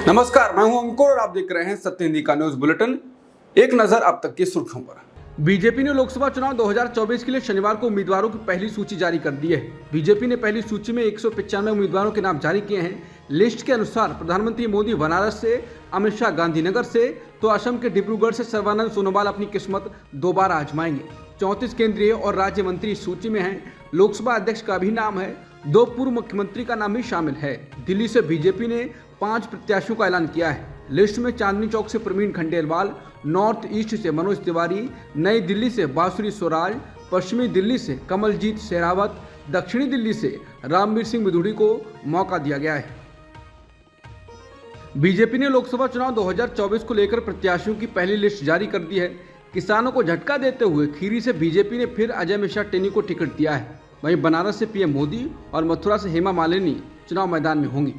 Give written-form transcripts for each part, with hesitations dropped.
नमस्कार, मैं हूं अंकुर और आप देख रहे हैं सत्य हिंदी का न्यूज बुलेटिन। एक नजर अब तक की सुर्खियों पर। बीजेपी ने लोकसभा चुनाव 2024 के लिए शनिवार को उम्मीदवारों की पहली सूची जारी कर दी है। बीजेपी ने पहली सूची में 195 उम्मीदवारों के नाम जारी किए हैं। लिस्ट के अनुसार प्रधानमंत्री मोदी बनारस से, अमित शाह गांधीनगर से, तो असम के डिब्रूगढ़ से सर्बानंद सोनोवाल अपनी किस्मत दोबारा आजमाएंगे। 34 केंद्रीय और राज्य मंत्री इस सूची में हैं। लोकसभा अध्यक्ष का भी नाम है। 2 पूर्व मुख्यमंत्री का नाम भी शामिल है। दिल्ली से बीजेपी ने 5 प्रत्याशियों का ऐलान किया है। लिस्ट में चांदनी चौक से प्रवीण खंडेलवाल, नॉर्थ ईस्ट से मनोज तिवारी, नई दिल्ली से बांसुरी स्वराज, पश्चिमी दिल्ली से कमलजीत शेरावत, दक्षिणी दिल्ली से रामवीर सिंह बिधूड़ी को मौका दिया गया है। बीजेपी ने लोकसभा चुनाव 2024 को लेकर प्रत्याशियों की पहली लिस्ट जारी कर दी है। किसानों को झटका देते हुए खीरी से बीजेपी ने फिर अजय मिश्रा टेनी को टिकट दिया है। वहीं बनारस से पीएम मोदी और मथुरा से हेमा मालिनी चुनाव मैदान में होंगी।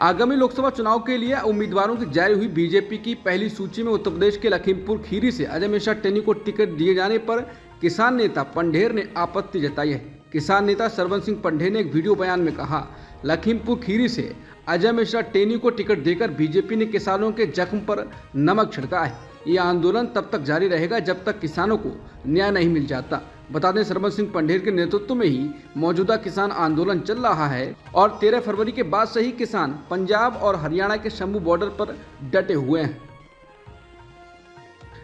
आगामी लोकसभा चुनाव के लिए उम्मीदवारों की जारी हुई बीजेपी की पहली सूची में उत्तर प्रदेश के लखीमपुर खीरी से अजय मिश्रा टेनी को टिकट दिए जाने पर किसान नेता पंढेर ने आपत्ति जताई है। किसान नेता सरवन सिंह पंढेर ने एक वीडियो बयान में कहा, लखीमपुर खीरी से अजय मिश्रा टेनी को टिकट देकर बीजेपी ने किसानों के जख्म पर नमक छिड़का है। ये आंदोलन तब तक जारी रहेगा जब तक किसानों को न्याय नहीं मिल जाता। बता दें, सरवन सिंह पंढेर के नेतृत्व में ही मौजूदा किसान आंदोलन चल रहा है और 13 फरवरी के बाद से ही किसान पंजाब और हरियाणा के शंभू बॉर्डर पर डटे हुए हैं।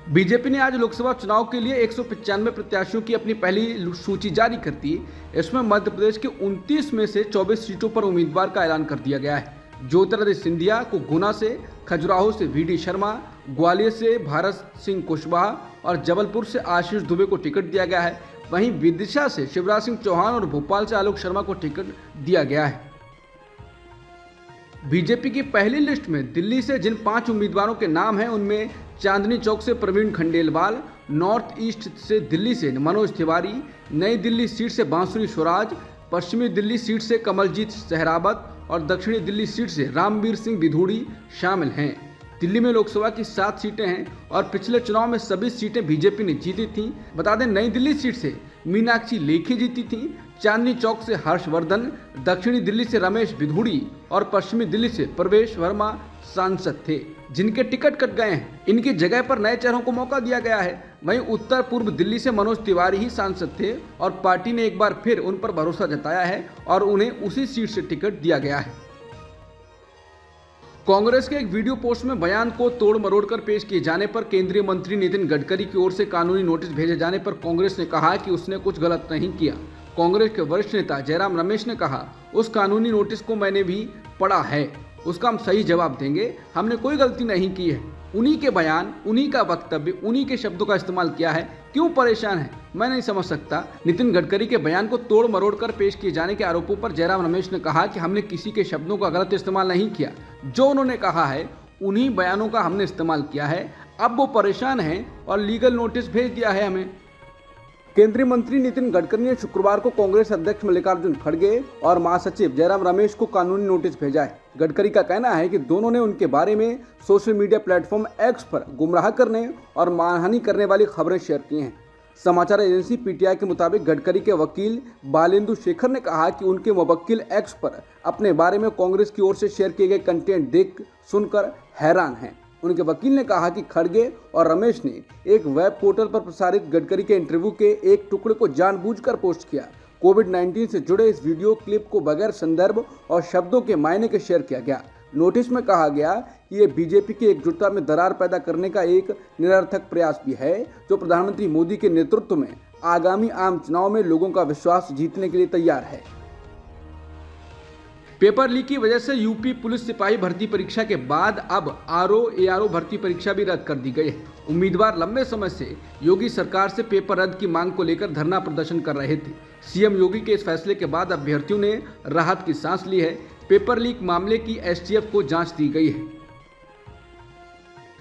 बीजेपी ने आज लोकसभा चुनाव के लिए 195 प्रत्याशियों की अपनी पहली सूची जारी कर दी। इसमें मध्य प्रदेश के 29 में से 24 सीटों पर उम्मीदवार का ऐलान कर दिया गया है। ज्योतिरादित्य सिंधिया को गुना से, खजुराहो से वीडी शर्मा, ग्वालियर से भारत सिंह कुशवाहा और जबलपुर से आशीष दुबे को टिकट दिया गया है। वहीं विदिशा से शिवराज सिंह चौहान और भोपाल से आलोक शर्मा को टिकट दिया गया है। बीजेपी की पहली लिस्ट में दिल्ली से जिन 5 उम्मीदवारों के नाम हैं उनमें चांदनी चौक से प्रवीण खंडेलवाल, नॉर्थ ईस्ट से दिल्ली से मनोज तिवारी, नई दिल्ली सीट से बांसुरी स्वराज, पश्चिमी दिल्ली सीट से कमलजीत शेरावत और दक्षिणी दिल्ली सीट से रामवीर सिंह बिधूड़ी शामिल हैं। दिल्ली में लोकसभा की 7 सीटें हैं और पिछले चुनाव में सभी सीटें बीजेपी ने जीती थीं। बता दें, नई दिल्ली सीट से मीनाक्षी लेखी जीती थीं, चांदनी चौक से हर्षवर्धन, दक्षिणी दिल्ली से रमेश बिधूड़ी और पश्चिमी दिल्ली से प्रवेश वर्मा सांसद थे, जिनके टिकट कट गए हैं। इनकी जगह पर नए चेहरों को मौका दिया गया है। वहीं उत्तर पूर्व दिल्ली से मनोज तिवारी ही सांसद थे और पार्टी ने एक बार फिर उन पर भरोसा जताया है और उन्हें उसी सीट से टिकट दिया गया है। कांग्रेस के एक वीडियो पोस्ट में बयान को तोड़ मरोड़ कर पेश किए जाने पर केंद्रीय मंत्री नितिन गडकरी की ओर से कानूनी नोटिस भेजे जाने पर कांग्रेस ने कहा कि उसने कुछ गलत नहीं किया। कांग्रेस के वरिष्ठ नेता जयराम रमेश ने कहा, उस कानूनी नोटिस को मैंने भी पढ़ा है, उसका हम सही जवाब देंगे। हमने कोई गलती नहीं की है। उन्हीं के बयान, उन्हीं का वक्तव्य, उन्हीं के शब्दों का इस्तेमाल किया है। क्यों परेशान है, मैं नहीं समझ सकता। नितिन गडकरी के बयान को तोड़ मरोड़ कर पेश किए जाने के आरोपों पर जयराम रमेश ने कहा कि हमने किसी के शब्दों का गलत इस्तेमाल नहीं किया। जो उन्होंने कहा है उन्हीं बयानों का हमने इस्तेमाल किया है। अब वो परेशान हैं और लीगल नोटिस भेज दिया है हमें। केंद्रीय मंत्री नितिन गडकरी ने शुक्रवार को कांग्रेस अध्यक्ष मल्लिकार्जुन खड़गे और महासचिव जयराम रमेश को कानूनी नोटिस भेजा है। गडकरी का कहना है कि दोनों ने उनके बारे में सोशल मीडिया प्लेटफॉर्म एक्स पर गुमराह करने और मानहानि करने वाली खबरें शेयर की हैं। समाचार एजेंसी पीटीआई के मुताबिक गडकरी के वकील बालेंदु शेखर ने कहा कि उनके मुवक्किल एक्स पर अपने बारे में कांग्रेस की ओर से शेयर किए गए कंटेंट देख सुनकर हैरान हैं। उनके वकील ने कहा कि खड़गे और रमेश ने एक वेब पोर्टल पर प्रसारित गडकरी के इंटरव्यू के एक टुकड़े को जानबूझकर पोस्ट किया। कोविड-19 से जुड़े इस वीडियो क्लिप को बगैर संदर्भ और शब्दों के मायने के शेयर किया गया। नोटिस में कहा गया कि ये बीजेपी की एकजुटता में दरार पैदा करने का एक निरर्थक प्रयास भी है, जो प्रधानमंत्री मोदी के नेतृत्व में आगामी आम चुनाव में लोगों का विश्वास जीतने के लिए तैयार है। पेपर लीक की वजह से यूपी पुलिस सिपाही भर्ती परीक्षा के बाद अब आरओ भर्ती परीक्षा भी रद्द कर दी गई है। उम्मीदवार लंबे समय से योगी सरकार से पेपर रद्द की मांग को लेकर धरना प्रदर्शन कर रहे थे। सीएम योगी के इस फैसले के बाद अभ्यर्थियों ने राहत की सांस ली है। पेपर लीक मामले की एसटीएफ को जांच दी गई है।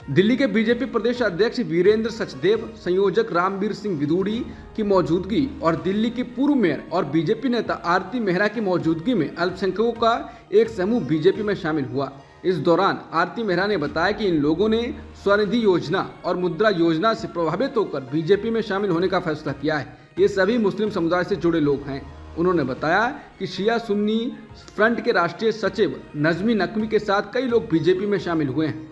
दिल्ली के बीजेपी प्रदेश अध्यक्ष वीरेंद्र सचदेव, संयोजक रामवीर सिंह बिधूड़ी की मौजूदगी और दिल्ली की पूर्व मेयर और बीजेपी नेता आरती मेहरा की मौजूदगी में अल्पसंख्यकों का एक समूह बीजेपी में शामिल हुआ। इस दौरान आरती मेहरा ने बताया कि इन लोगों ने स्वनिधि योजना और मुद्रा योजना से प्रभावित होकर बीजेपी में शामिल होने का फैसला किया है। ये सभी मुस्लिम समुदाय से जुड़े लोग हैं। उन्होंने बताया कि शिया सुन्नी फ्रंट के राष्ट्रीय सचिव नजमी नकवी के साथ कई लोग बीजेपी में शामिल हुए हैं।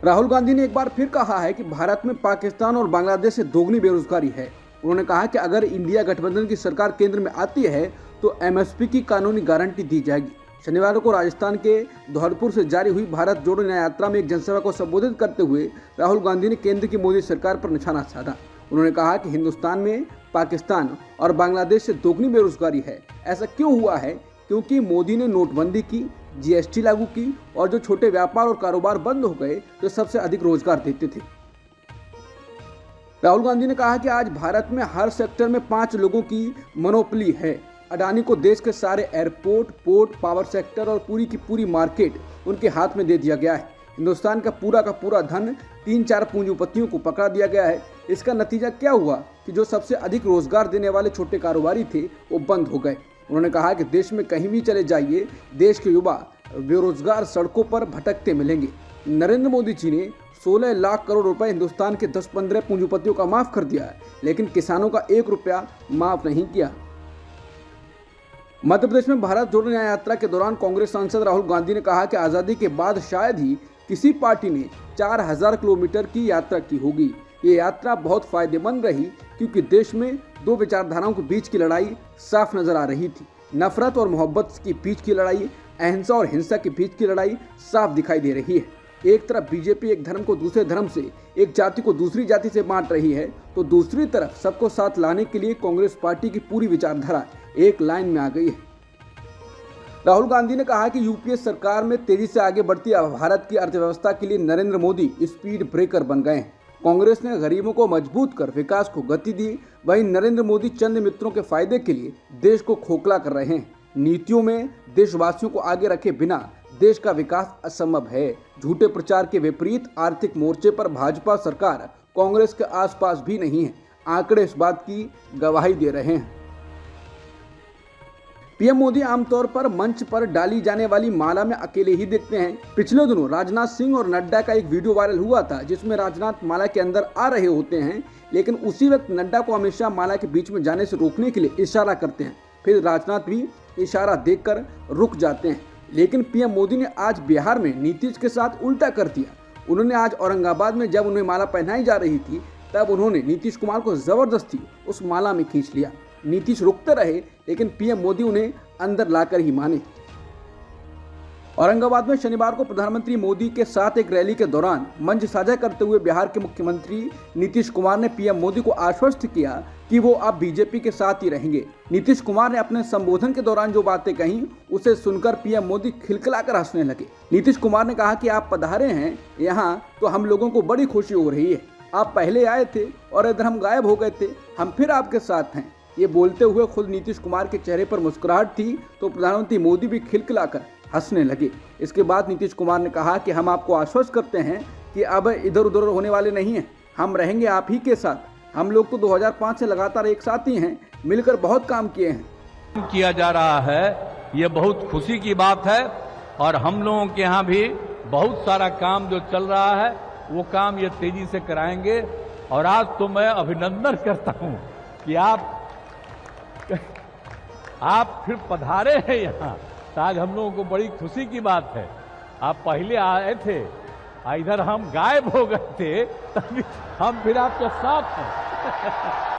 राहुल गांधी ने एक बार फिर कहा है कि भारत में पाकिस्तान और बांग्लादेश से दोगुनी बेरोजगारी है। उन्होंने कहा कि अगर इंडिया गठबंधन की सरकार केंद्र में आती है तो एमएसपी की कानूनी गारंटी दी जाएगी। शनिवार को राजस्थान के धौलपुर से जारी हुई भारत जोड़ो न्याय यात्रा में एक जनसभा को संबोधित करते हुए राहुल गांधी ने केंद्र की मोदी सरकार पर निशाना साधा। उन्होंने कहा कि हिंदुस्तान में पाकिस्तान और बांग्लादेश से दोगुनी बेरोजगारी है। ऐसा क्यों हुआ है? क्योंकि मोदी ने नोटबंदी की, जीएसटी लागू की और जो छोटे व्यापार और कारोबार बंद हो गए तो सबसे अधिक रोजगार देते थे। राहुल गांधी ने कहा कि आज भारत में हर सेक्टर में 5 लोगों की मोनोपोली है। अडानी को देश के सारे एयरपोर्ट, पोर्ट, पावर सेक्टर और पूरी की पूरी मार्केट उनके हाथ में दे दिया गया है। हिंदुस्तान का पूरा धन 3-4 पूंजीपतियों को पकड़ा दिया गया है। इसका नतीजा क्या हुआ कि जो सबसे अधिक रोजगार देने वाले छोटे कारोबारी थे वो बंद हो गए। उन्होंने कहा कि देश में कहीं भी चले जाइए, देश के युवा बेरोजगार सड़कों पर भटकते मिलेंगे। नरेंद्र मोदी जी ने 16 लाख करोड़ रुपए हिंदुस्तान के 10-15 पूंजीपतियों का माफ कर दिया है, लेकिन किसानों का 1 रुपया माफ नहीं किया। मध्य प्रदेश में भारत जोड़ो न्याय यात्रा के दौरान कांग्रेस सांसद राहुल गांधी ने कहा कि आज़ादी के बाद शायद ही किसी पार्टी ने 4000 किलोमीटर की यात्रा की होगी। ये यात्रा बहुत फायदेमंद रही क्योंकि देश में 2 विचारधाराओं के बीच की लड़ाई साफ नजर आ रही थी। नफरत और मोहब्बत के बीच की लड़ाई, अहिंसा और हिंसा के बीच की लड़ाई साफ दिखाई दे रही है। एक तरफ बीजेपी एक धर्म को दूसरे धर्म से, एक जाति को दूसरी जाति से बांट रही है, तो दूसरी तरफ सबको साथ लाने के लिए कांग्रेस पार्टी की पूरी विचारधारा एक लाइन में आ गई है। राहुल गांधी ने कहा कि यूपीए सरकार में तेजी से आगे बढ़ती भारत की अर्थव्यवस्था के लिए नरेंद्र मोदी स्पीड ब्रेकर बन गए हैं। कांग्रेस ने गरीबों को मजबूत कर विकास को गति दी, वहीं नरेंद्र मोदी चंद मित्रों के फायदे के लिए देश को खोखला कर रहे हैं। नीतियों में देशवासियों को आगे रखे बिना देश का विकास असंभव है। झूठे प्रचार के विपरीत आर्थिक मोर्चे पर भाजपा सरकार कांग्रेस के आसपास भी नहीं है। आंकड़े इस बात की गवाही दे रहे हैं। पीएम मोदी आमतौर पर मंच पर डाली जाने वाली माला में अकेले ही दिखते हैं। पिछले दिनों राजनाथ सिंह और नड्डा का एक वीडियो वायरल हुआ था जिसमें राजनाथ माला के अंदर आ रहे होते हैं, लेकिन उसी वक्त नड्डा को हमेशा माला के बीच में जाने से रोकने के लिए इशारा करते हैं। फिर राजनाथ भी इशारा देखकर रुक जाते हैं। लेकिन पीएम मोदी ने आज बिहार में नीतीश के साथ उल्टा कर दिया। उन्होंने आज औरंगाबाद में जब उन्हें माला पहनाई जा रही थी तब उन्होंने नीतीश कुमार को जबरदस्ती उस माला में खींच लिया। नीतीश रुकते रहे लेकिन पीएम मोदी उन्हें अंदर लाकर ही माने। औरंगाबाद में शनिवार को प्रधानमंत्री मोदी के साथ एक रैली के दौरान मंच साझा करते हुए बिहार के मुख्यमंत्री नीतीश कुमार ने पीएम मोदी को आश्वस्त किया कि वो अब बीजेपी के साथ ही रहेंगे। नीतीश कुमार ने अपने संबोधन के दौरान जो बातें कही उसे सुनकर पीएम मोदी खिलखिलाकर हंसने लगे। नीतीश कुमार ने कहा कि आप पधारे हैं यहाँ तो हम लोगों को बड़ी खुशी हो रही है। आप पहले आए थे और इधर हम गायब हो गए थे, हम फिर आपके साथ हैं। ये बोलते हुए खुद नीतीश कुमार के चेहरे पर मुस्कुराहट थी तो प्रधानमंत्री मोदी भी खिलखिलाकर हंसने लगे। इसके बाद नीतीश कुमार ने कहा कि हम आपको आश्वस्त करते हैं कि अब इधर उधर होने वाले नहीं हैं, हम रहेंगे आप ही के साथ। हम लोग तो 2005 से लगातार एक साथ ही हैं, मिलकर बहुत काम किए हैं। किया जा रहा है, ये बहुत खुशी की बात है और हम लोगों के यहाँ भी बहुत सारा काम जो चल रहा है वो काम ये तेजी से कराएंगे। और आज तो मैं अभिनंदन करता हूँ कि आप फिर पधारे हैं यहाँ, तो आज हम लोगों को बड़ी खुशी की बात है। आप पहले आए थे, इधर हम गायब हो गए थे, तभी हम फिर आपके साथ हैं।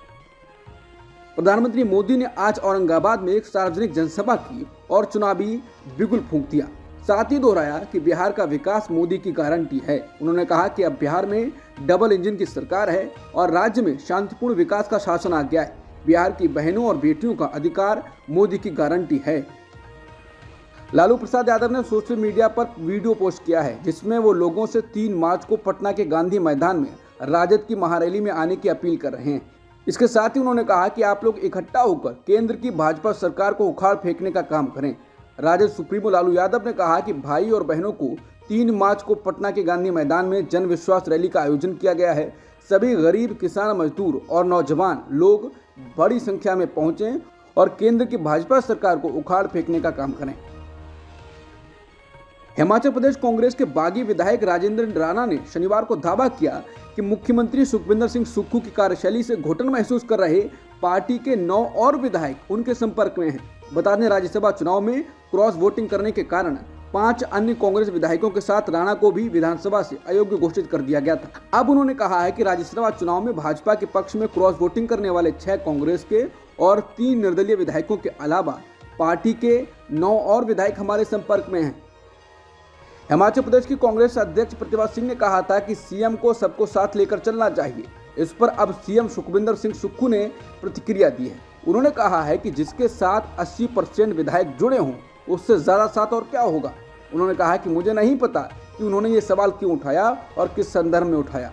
प्रधानमंत्री मोदी ने आज औरंगाबाद में एक सार्वजनिक जनसभा की और चुनावी बिगुल फूंक दिया। साथ ही दोहराया कि बिहार का विकास मोदी की गारंटी है। उन्होंने कहा कि अब बिहार में डबल इंजन की सरकार है और राज्य में शांतिपूर्ण विकास का शासन आ गया है। बिहार की बहनों और बेटियों का अधिकार मोदी की गारंटी है। लालू प्रसाद यादव ने सोशल मीडिया पर वीडियो पोस्ट किया है जिसमें वो लोगों से 3 मार्च को पटना के गांधी मैदान में राजद की महारैली में आने की अपील कर रहे हैं। इसके साथ ही उन्होंने कहा कि आप लोग इकट्ठा होकर केंद्र की भाजपा सरकार को उखाड़ फेंकने का काम करें। राजद सुप्रीमो लालू यादव ने कहा कि भाई और बहनों को 3 मार्च को पटना के गांधी मैदान में जन विश्वास रैली का आयोजन किया गया है। सभी गरीब, किसान, मजदूर और नौजवान लोग बड़ी संख्या में पहुंचे और केंद्र की भाजपा सरकार को उखाड़ फेंकने का काम करें। हिमाचल प्रदेश कांग्रेस के बागी विधायक राजेंद्र राणा ने शनिवार को दावा किया कि मुख्यमंत्री सुखविंदर सिंह सुक्खू की कार्यशैली से घुटन महसूस कर रहे पार्टी के 9 और विधायक उनके संपर्क में हैं। बता दें, राज्यसभा चुनाव में क्रॉस वोटिंग करने के कारण 5 अन्य कांग्रेस विधायकों के साथ राणा को भी विधानसभा से अयोग्य घोषित कर दिया गया था। अब उन्होंने कहा है कि राज्यसभा चुनाव में भाजपा के पक्ष में क्रॉस वोटिंग करने वाले 6 कांग्रेस के और 3 निर्दलीय विधायकों के अलावा पार्टी के 9 और विधायक हमारे संपर्क में हैं। हिमाचल प्रदेश की कांग्रेस अध्यक्ष प्रतिभा सिंह ने कहा था कि सीएम को सबको साथ लेकर चलना चाहिए। इस पर अब सीएम सुखविंदर सिंह सुक्खू ने प्रतिक्रिया दी है। उन्होंने कहा है कि जिसके साथ 80% विधायक जुड़े हों उससे ज्यादा साथ और क्या होगा। उन्होंने कहा कि मुझे नहीं पता कि उन्होंने ये सवाल क्यों उठाया और किस संदर्भ में उठाया।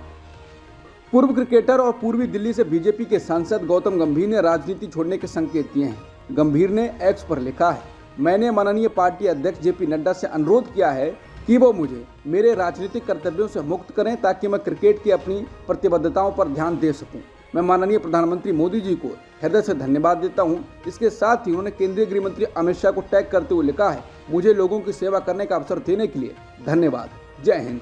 पूर्व क्रिकेटर और पूर्वी दिल्ली से बीजेपी के सांसद गौतम गंभीर ने राजनीति छोड़ने के संकेत दिए हैं। गंभीर ने एक्स पर लिखा है, मैंने माननीय पार्टी अध्यक्ष जेपी नड्डा से अनुरोध किया है कि वो मुझे मेरे राजनीतिक कर्तव्यों से मुक्त करें ताकि मैं क्रिकेट की अपनी प्रतिबद्धताओं पर ध्यान दे सकूं। मैं माननीय प्रधानमंत्री मोदी जी को हृदय से धन्यवाद देता हूं। इसके साथ ही उन्होंने केंद्रीय गृह मंत्री अमित शाह को टैग करते हुए लिखा है, मुझे लोगों की सेवा करने का अवसर देने के लिए धन्यवाद। जय हिंद।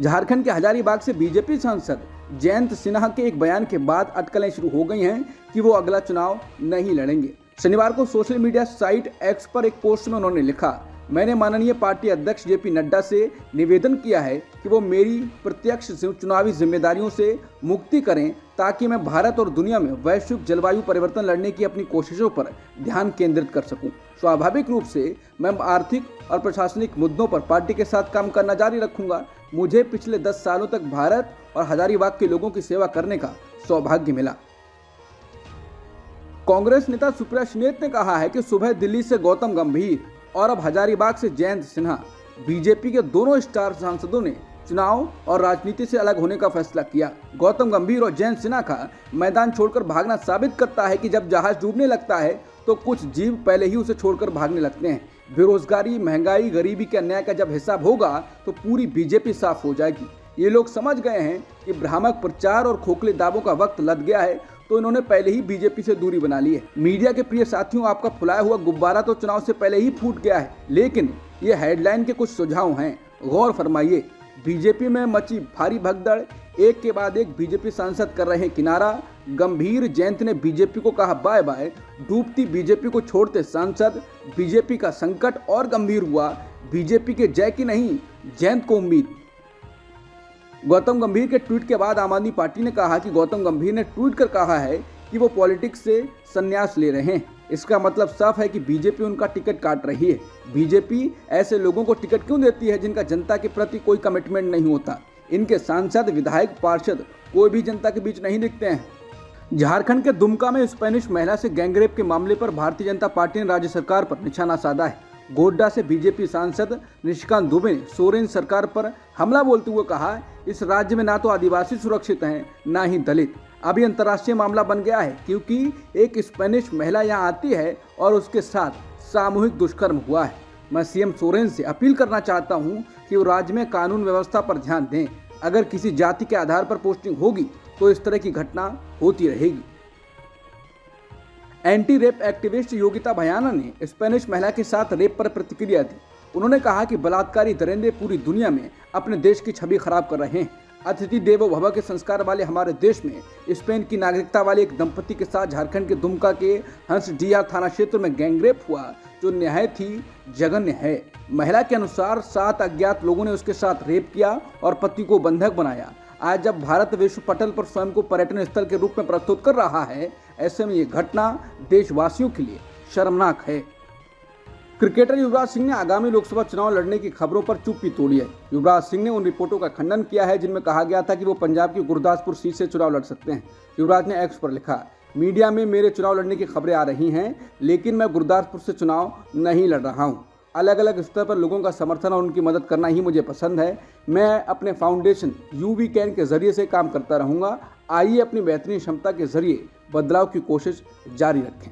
झारखंड के हजारीबाग से बीजेपी सांसद जयंत सिन्हा के एक बयान के बाद अटकलें शुरू हो गई हैं कि वो अगला चुनाव नहीं लड़ेंगे। शनिवार को सोशल मीडिया साइट एक्स पर एक पोस्ट में उन्होंने लिखा, मैंने माननीय पार्टी अध्यक्ष जेपी नड्डा से निवेदन किया है कि वो मेरी प्रत्यक्ष चुनावी जिम्मेदारियों से मुक्ति करें ताकि मैं भारत और दुनिया में वैश्विक जलवायु परिवर्तन लड़ने की अपनी कोशिशों पर ध्यान केंद्रित कर सकूं। स्वाभाविक रूप से मैं आर्थिक और प्रशासनिक मुद्दों पर पार्टी के साथ काम करना जारी रखूंगा। मुझे पिछले 10 सालों तक भारत और हजारीबाग के लोगों की सेवा करने का सौभाग्य मिला। कांग्रेस नेता सुप्रिया सुलेह ने कहा है कि सुबह दिल्ली से गौतम गंभीर और अब हजारीबाग से जयंत सिन्हा बीजेपी के दोनों स्टार सांसदों ने चुनाव और राजनीति से अलग होने का फैसला किया। गौतम गंभीर और जयंत सिन्हा का मैदान छोड़कर भागना साबित करता है कि जब जहाज डूबने लगता है तो कुछ जीव पहले ही उसे छोड़कर भागने लगते हैं। बेरोजगारी, महंगाई, गरीबी के अन्याय का जब हिसाब होगा तो पूरी बीजेपी साफ हो जाएगी। ये लोग समझ गए हैं कि भ्रामक प्रचार और खोखले दावों का वक्त लद गया है, तो इन्होंने पहले ही बीजेपी से दूरी बना ली है। मीडिया के प्रिय साथियों, आपका फुलाया हुआ गुब्बारा तो चुनाव से पहले ही फूट गया है, लेकिन ये हेडलाइन के कुछ सुझाव हैं, गौर फरमाइए। बीजेपी में मची भारी भगदड़, एक के बाद एक बीजेपी सांसद कर रहे हैं किनारा। गंभीर, जयंत ने बीजेपी को कहा बाय बाय। डूबती बीजेपी को छोड़ते सांसद। बीजेपी का संकट और गंभीर हुआ। बीजेपी के जय की नहीं, जयंत को उम्मीद। गौतम गंभीर के ट्वीट के बाद आम आदमी पार्टी ने कहा कि गौतम गंभीर ने ट्वीट कर कहा है कि वो पॉलिटिक्स से संन्यास ले रहे हैं। इसका मतलब साफ है कि बीजेपी उनका टिकट काट रही है। बीजेपी ऐसे लोगों को टिकट क्यों देती है जिनका जनता के प्रति कोई कमिटमेंट नहीं होता। इनके सांसद, विधायक, पार्षद कोई भी जनता के बीच नहीं दिखते हैं। झारखंड के दुमका में स्पेनिश महिला से गैंगरेप के मामले पर भारतीय जनता पार्टी ने राज्य सरकार पर निशाना साधा है। गोड्डा से बीजेपी सांसद निशिकांत दुबे ने सोरेन सरकार पर हमला बोलते हुए कहा, इस राज्य में ना तो आदिवासी सुरक्षित हैं, ना ही दलित। अभी अंतर्राष्ट्रीय मामला बन गया है क्योंकि एक स्पेनिश महिला यहाँ आती है और उसके साथ सामूहिक दुष्कर्म हुआ है। मैं सीएम सोरेन से अपील करना चाहता हूँ कि वो राज्य में कानून व्यवस्था पर ध्यान दें। अगर किसी जाति के आधार पर पोस्टिंग होगी तो इस तरह की घटना होती रहेगी। एंटी रेप एक्टिविस्ट योगिता भयाना ने स्पेनिश महिला के साथ रेप पर प्रतिक्रिया दी। उन्होंने कहा कि बलात्कारी दरिंदे पूरी दुनिया में अपने देश की छवि खराब कर रहे हैं। अतिथि देवो भव के संस्कार वाले हमारे देश में स्पेन की नागरिकता वाले एक दंपति के साथ झारखंड के दुमका के हंसडीहा थाना क्षेत्र में गैंगरेप हुआ, जो निहायत ही जघन्य है। महिला के अनुसार 7 अज्ञात लोगों ने उसके साथ रेप किया और पति को बंधक बनाया। आज जब भारत विश्व पटल पर स्वयं को पर्यटन स्थल के रूप में प्रस्तुत कर रहा है, ऐसे में ये घटना देशवासियों के लिए शर्मनाक है। क्रिकेटर युवराज सिंह ने आगामी लोकसभा चुनाव लड़ने की खबरों पर चुप्पी तोड़ी है। युवराज सिंह ने उन रिपोर्टों का खंडन किया है जिनमें कहा गया था कि वो पंजाब की गुरदासपुर सीट से चुनाव लड़ सकते हैं। युवराज ने एक्स पर लिखा, मीडिया में मेरे चुनाव लड़ने की खबरें आ रही हैं, लेकिन मैं गुरदासपुर से चुनाव नहीं लड़ रहा हूँ। अलग अलग स्तर पर लोगों का समर्थन और उनकी मदद करना ही मुझे पसंद है। मैं अपने फाउंडेशन यूवी कैन के जरिए से काम करता रहूँगा। आइए अपनी बेहतरीन क्षमता के जरिए बदलाव की कोशिश जारी रखें।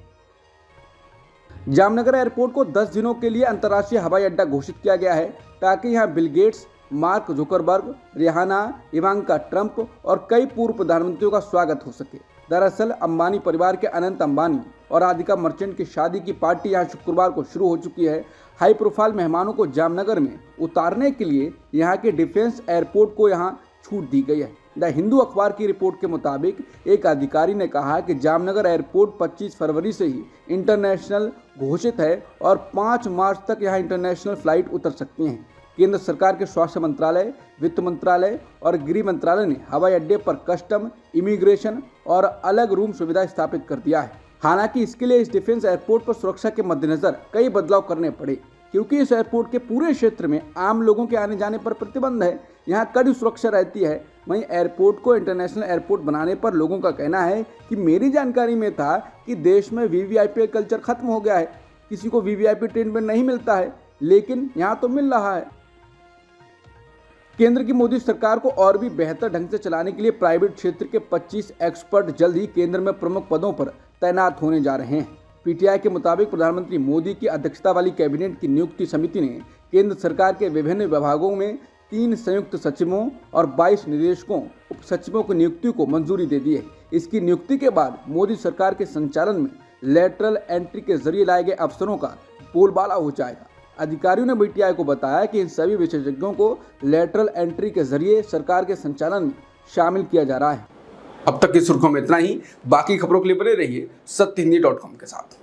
जामनगर एयरपोर्ट को 10 दिनों के लिए अंतर्राष्ट्रीय हवाई अड्डा घोषित किया गया है ताकि यहां Bill Gates, Mark Zuckerberg, Rihanna, Ivanka Trump और कई पूर्व प्रधानमंत्रियों का स्वागत हो सके। दरअसल अंबानी परिवार के अनंत अंबानी और राधिका मर्चेंट की शादी की पार्टी यहां शुक्रवार को शुरू हो चुकी है। हाई प्रोफाइल मेहमानों को जामनगर में उतारने के लिए यहां के डिफेंस एयरपोर्ट को यहां छूट दी गई है। द हिंदू अखबार की रिपोर्ट के मुताबिक एक अधिकारी ने कहा कि जामनगर एयरपोर्ट 25 फरवरी से ही इंटरनेशनल घोषित है और 5 मार्च तक यहां इंटरनेशनल फ्लाइट उतर सकती हैं। केंद्र सरकार के स्वास्थ्य मंत्रालय, वित्त मंत्रालय और गृह मंत्रालय ने हवाई अड्डे पर कस्टम, इमिग्रेशन और अलग रूम सुविधा स्थापित कर दिया है। हालांकि इसके लिए इस डिफेंस एयरपोर्ट पर सुरक्षा के मद्देनजर कई बदलाव करने पड़े, क्योंकि इस एयरपोर्ट के पूरे क्षेत्र में आम लोगों के आने जाने पर प्रतिबंध है। यहाँ कड़ी सुरक्षा रहती है। वहीं एयरपोर्ट को इंटरनेशनल एयरपोर्ट बनाने पर लोगों का कहना है कि मेरी जानकारी में था कि देश में वीवीआईपी कल्चर खत्म हो गया है, किसी को वीवीआईपी ट्रीटमेंट नहीं मिलता है, लेकिन यहाँ तो मिल रहा है। केंद्र की मोदी सरकार को और भी बेहतर ढंग से चलाने के लिए प्राइवेट क्षेत्र के 25 एक्सपर्ट जल्द ही केंद्र में प्रमुख पदों पर तैनात होने जा रहे हैं। पीटीआई के मुताबिक प्रधानमंत्री मोदी की अध्यक्षता वाली कैबिनेट की नियुक्ति समिति ने केंद्र सरकार के विभिन्न विभागों में 3 संयुक्त सचिवों और 22 निदेशकों, उप सचिवों की नियुक्ति को मंजूरी दे दी है। इसकी नियुक्ति के बाद मोदी सरकार के संचालन में लेटरल एंट्री के जरिए लाए गए अफसरों का बोलबाला हो जाएगा। अधिकारियों ने पीटीआई को बताया कि इन सभी विशेषज्ञों को लेटरल एंट्री के जरिए सरकार के संचालन में शामिल किया जा रहा है। अब तक की सुर्खियों में इतना ही। बाकी खबरों के लिए बने रहिए सत्यहिंदी.com के साथ।